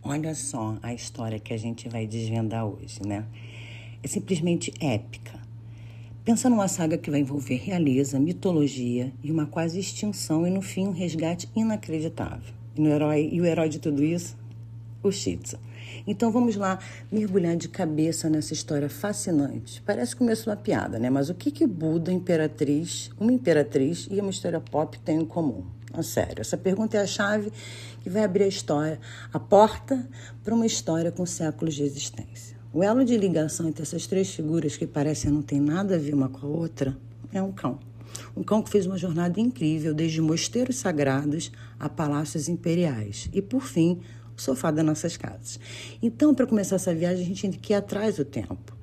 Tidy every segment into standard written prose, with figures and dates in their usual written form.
Olha só a história que a gente vai desvendar hoje, né? É simplesmente épica. Pensa numa saga que vai envolver realeza, mitologia e uma quase extinção e, no fim, um resgate inacreditável. E o herói de tudo isso? O Shih Tzu. Então vamos lá mergulhar de cabeça nessa história fascinante. Parece que começou uma piada, né? Mas o que Buda, uma imperatriz e uma história pop têm em comum? Sério, essa pergunta é a chave que vai abrir a porta para uma história com séculos de existência. O elo de ligação entre essas três figuras que parecem não ter nada a ver uma com a outra é um cão. Um cão que fez uma jornada incrível desde mosteiros sagrados a palácios imperiais e, por fim, o sofá das nossas casas. Então, para começar essa viagem, a gente tem que ir atrás do tempo.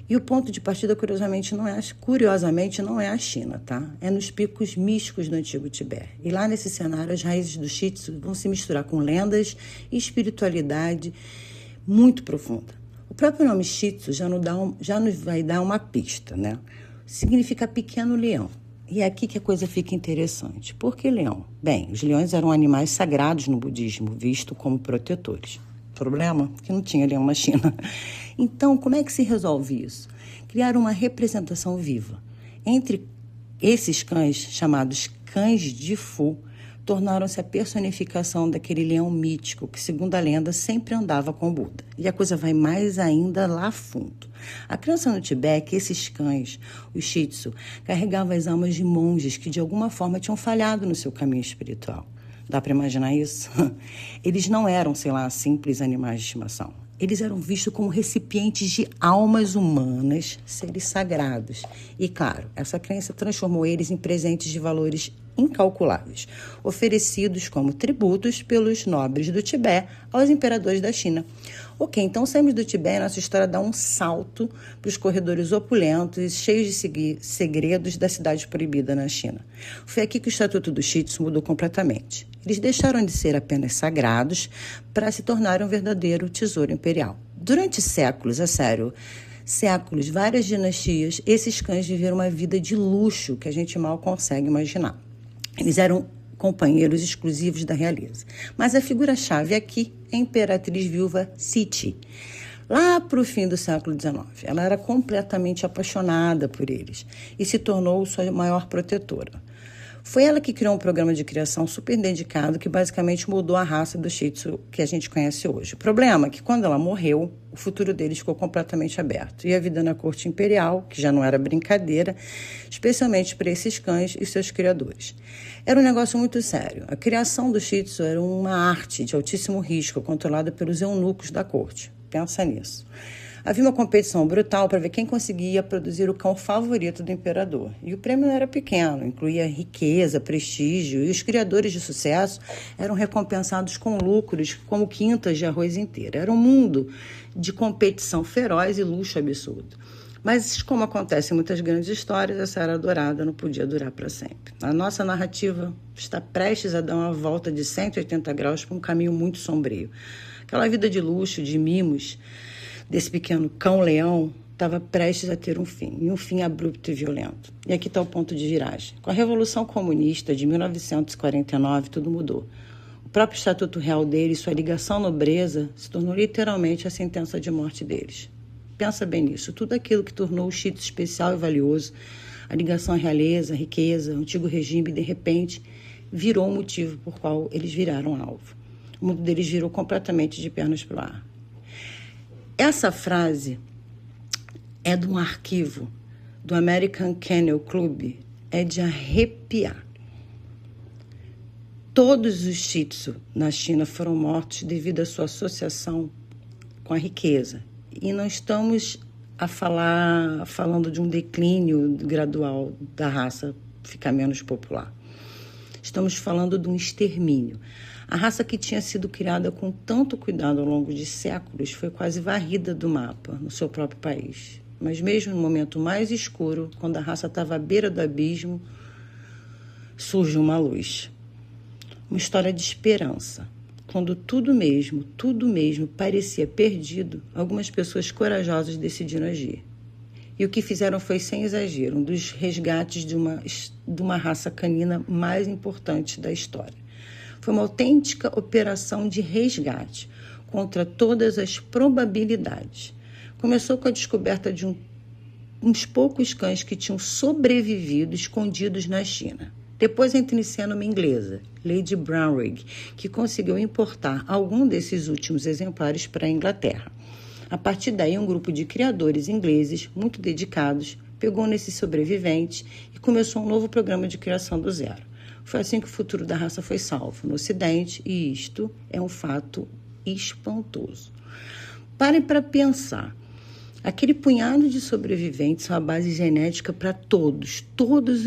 E o ponto de partida, curiosamente, não é a China, tá? É nos picos místicos do antigo Tibete. E lá nesse cenário, as raízes do Shih Tzu vão se misturar com lendas e espiritualidade muito profunda. O próprio nome Shih Tzu já nos vai dar uma pista, né? Significa pequeno leão. E é aqui que a coisa fica interessante. Por que leão? Bem, os leões eram animais sagrados no budismo, vistos como protetores. Problema? Que não tinha leão na China. Então, como é que se resolve isso? Criar uma representação viva. Entre esses cães, chamados cães de Fu, tornaram-se a personificação daquele leão mítico que, segundo a lenda, sempre andava com o Buda. E a coisa vai mais ainda lá fundo. A crença no Tibete é que esses cães, os Shih Tzu, carregavam as almas de monges que, de alguma forma, tinham falhado no seu caminho espiritual. Dá para imaginar isso? Eles não eram, simples animais de estimação. Eles eram vistos como recipientes de almas humanas, seres sagrados. E, claro, essa crença transformou eles em presentes de valores incalculáveis, oferecidos como tributos pelos nobres do Tibete aos imperadores da China. Ok, então saímos do Tibete e nossa história dá um salto para os corredores opulentos e cheios de segredos da cidade proibida na China. Foi aqui que o Estatuto do Shih Tzu mudou completamente. Eles deixaram de ser apenas sagrados para se tornarem um verdadeiro tesouro imperial. Durante séculos, várias dinastias, esses cães viveram uma vida de luxo que a gente mal consegue imaginar. Eles eram companheiros exclusivos da realeza. Mas a figura-chave aqui é a imperatriz viúva Cixi. Lá para o fim do século XIX, ela era completamente apaixonada por eles e se tornou sua maior protetora. Foi ela que criou um programa de criação super dedicado que basicamente mudou a raça do Shih Tzu que a gente conhece hoje. O problema é que quando ela morreu, o futuro deles ficou completamente aberto. E a vida na corte imperial, que já não era brincadeira, especialmente para esses cães e seus criadores. Era um negócio muito sério. A criação do Shih Tzu era uma arte de altíssimo risco, controlada pelos eunucos da corte. Pensa nisso. Havia uma competição brutal para ver quem conseguia produzir o cão favorito do imperador. E o prêmio não era pequeno, incluía riqueza, prestígio, e os criadores de sucesso eram recompensados com lucros como quintas de arroz inteiro. Era um mundo de competição feroz e luxo absurdo. Mas, como acontece em muitas grandes histórias, essa era dourada não podia durar para sempre. A nossa narrativa está prestes a dar uma volta de 180 graus para um caminho muito sombrio. Aquela vida de luxo, de mimos, desse pequeno cão-leão estava prestes a ter um fim, e um fim abrupto e violento. E aqui está o ponto de viragem. Com a Revolução Comunista de 1949, tudo mudou. O próprio Estatuto Real deles, sua ligação à nobreza, se tornou literalmente a sentença de morte deles. Pensa bem nisso. Tudo aquilo que tornou o Shih Tzu especial e valioso, a ligação à realeza, à riqueza, ao antigo regime, de repente, virou o motivo por qual eles viraram alvo. O mundo deles virou completamente de pernas para o ar. Essa frase é de um arquivo do American Kennel Club, é de arrepiar. Todos os Shih Tzu na China foram mortos devido à sua associação com a riqueza. E não estamos falando de um declínio gradual da raça ficar menos popular. Estamos falando de um extermínio. A raça que tinha sido criada com tanto cuidado ao longo de séculos foi quase varrida do mapa no seu próprio país. Mas mesmo no momento mais escuro, quando a raça estava à beira do abismo, surge uma luz. Uma história de esperança. Quando tudo mesmo parecia perdido, algumas pessoas corajosas decidiram agir. E o que fizeram foi, sem exagero, um dos resgates de uma raça canina mais importantes da história. Foi uma autêntica operação de resgate, contra todas as probabilidades. Começou com a descoberta de uns poucos cães que tinham sobrevivido escondidos na China. Depois entra em cena uma inglesa, Lady Brownrigg, que conseguiu importar algum desses últimos exemplares para a Inglaterra. A partir daí, um grupo de criadores ingleses muito dedicados pegou nesses sobreviventes e começou um novo programa de criação do zero. Foi assim que o futuro da raça foi salvo no Ocidente, e isto é um fato espantoso. Parem para pensar. Aquele punhado de sobreviventes são a base genética para todos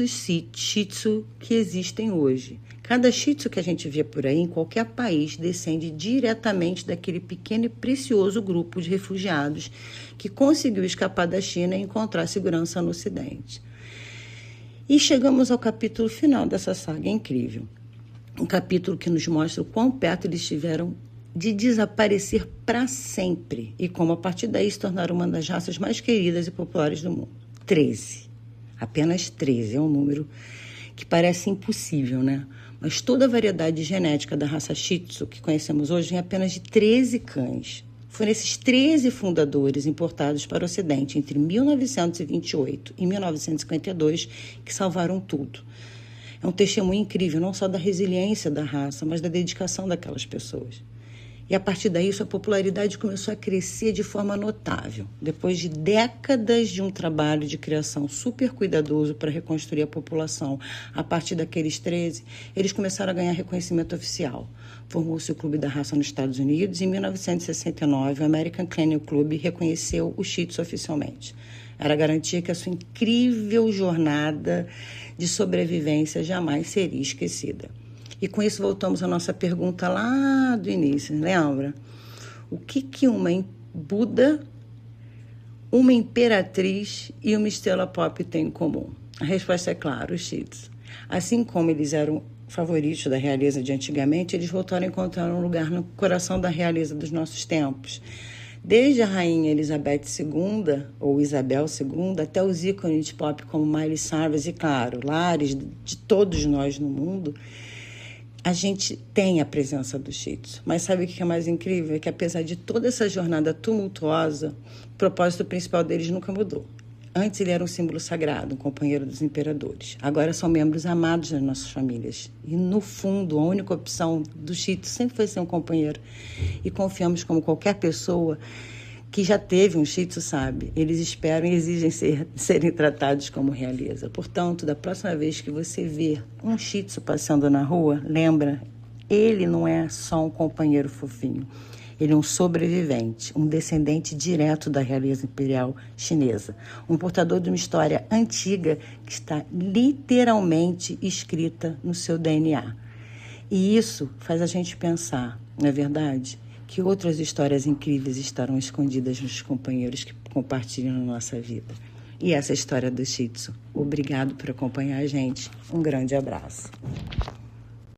os Shih Tzu que existem hoje. Cada Shih Tzu que a gente vê por aí, em qualquer país, descende diretamente daquele pequeno e precioso grupo de refugiados que conseguiu escapar da China e encontrar segurança no Ocidente. E chegamos ao capítulo final dessa saga incrível. Um capítulo que nos mostra o quão perto eles estiveram de desaparecer para sempre e como a partir daí se tornaram uma das raças mais queridas e populares do mundo. 13. Apenas 13 é um número que parece impossível, né? Mas toda a variedade genética da raça Shih Tzu que conhecemos hoje vem apenas de 13 cães. Foram esses 13 fundadores importados para o Ocidente entre 1928 e 1952 que salvaram tudo. É um testemunho incrível, não só da resiliência da raça, mas da dedicação daquelas pessoas. E a partir daí, sua popularidade começou a crescer de forma notável. Depois de décadas de um trabalho de criação super cuidadoso para reconstruir a população, a partir daqueles 13, eles começaram a ganhar reconhecimento oficial. Formou-se o Clube da Raça nos Estados Unidos e em 1969 o American Kennel Club reconheceu o Shih Tzu oficialmente. Era a garantia que a sua incrível jornada de sobrevivência jamais seria esquecida. E com isso voltamos à nossa pergunta lá do início, lembra? O que uma Buda, uma imperatriz e uma estrela pop têm em comum? A resposta é clara, os Shih Tzu. Assim como eles eram favoritos da realeza de antigamente, eles voltaram a encontrar um lugar no coração da realeza dos nossos tempos. Desde a rainha Elizabeth II, ou Isabel II, até os ícones de pop como Miley Cyrus e, claro, lares de todos nós no mundo, a gente tem a presença do Shih Tzu. Mas sabe o que é mais incrível? É que apesar de toda essa jornada tumultuosa, o propósito principal deles nunca mudou. Antes ele era um símbolo sagrado, um companheiro dos imperadores. Agora são membros amados das nossas famílias. E no fundo, a única opção do Shih Tzu sempre foi ser um companheiro. E confiamos como qualquer pessoa que já teve um Shih Tzu sabe, eles esperam e exigem serem tratados como realeza. Portanto, da próxima vez que você vê um Shih Tzu passando na rua, lembra, ele não é só um companheiro fofinho. Ele é um sobrevivente, um descendente direto da realeza imperial chinesa, um portador de uma história antiga que está literalmente escrita no seu DNA. E isso faz a gente pensar, não é verdade? Que outras histórias incríveis estarão escondidas nos companheiros que compartilham a nossa vida. E essa é a história do Shih Tzu. Obrigado por acompanhar a gente. Um grande abraço.